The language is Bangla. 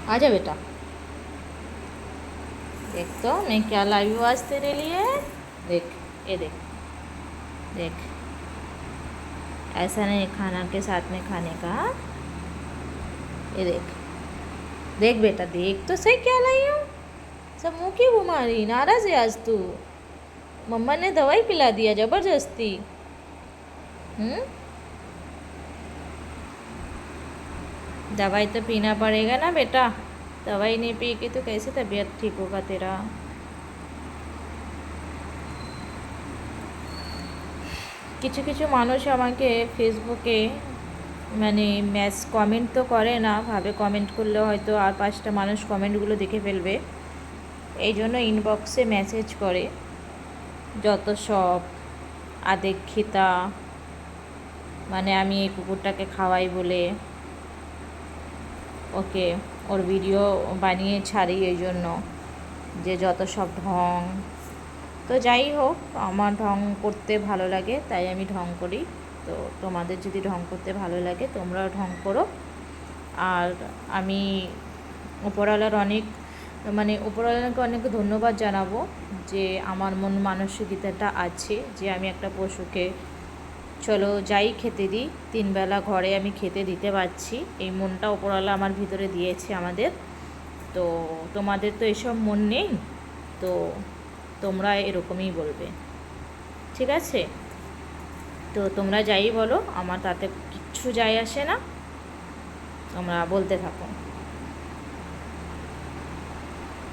आजा बेटा, देख तो मैं क्या लाई हूँ आज तेरे लिए। देख, ये देख, देख, ऐसा नहीं खाना के साथ में खाने का। ये देख, देख बेटा, देख तो सही क्या लाई हूँ। सब मुँह की घुमा रही, नाराज है आज तू। मम्मा ने दवाई पिला दिया जबरदस्ती। दवाई तो पीना पड़ेगा ना बेटा, दवाई नहीं पी के तो कैसे तबीयत ठीक होगा तेरा। কিছু কিছু মানুষ আমাকে ফেসবুকে মানে কমেন্ট তো করে না, ভাবে কমেন্ট করলে হয়তো আর 5টা মানুষ কমেন্টগুলো দেখে ফেলবে, এই জন্য ইনবক্সে মেসেজ করে যত সব আদেক্ষিতা, মানে আমি এই কুকুরটাকে খাওয়াই বলে ওকে ওর ভিডিও বানিয়ে ছাড়ি, এই জন্য যে যত সব ঢং। তো যাই হোক, আমার ঢং করতে ভালো লাগে তাই আমি ঢং করি। তো তোমাদের যদি ঢং করতে ভালো লাগে তোমরাও ঢং করো। আর আমি উপরওয়ালার উপরওয়ালাকে অনেক ধন্যবাদ জানাবো যে আমার মন মানসিকতাটা আছে যে আমি একটা পশুকে চলো যাই খেতে দিই, 3 বেলা ঘরে আমি খেতে দিতে পারছি, এই মনটা উপরওয়ালা আমার ভিতরে দিয়েছে আমাদের। তো তোমাদের তো এসব মন নেই, তো তোমরা এরকমই বলবে, ঠিক আছে? তো তোমরা যাই বলো, আমার তাতে কিচ্ছু যায় আসে না, তোমরা বলতে থাকো।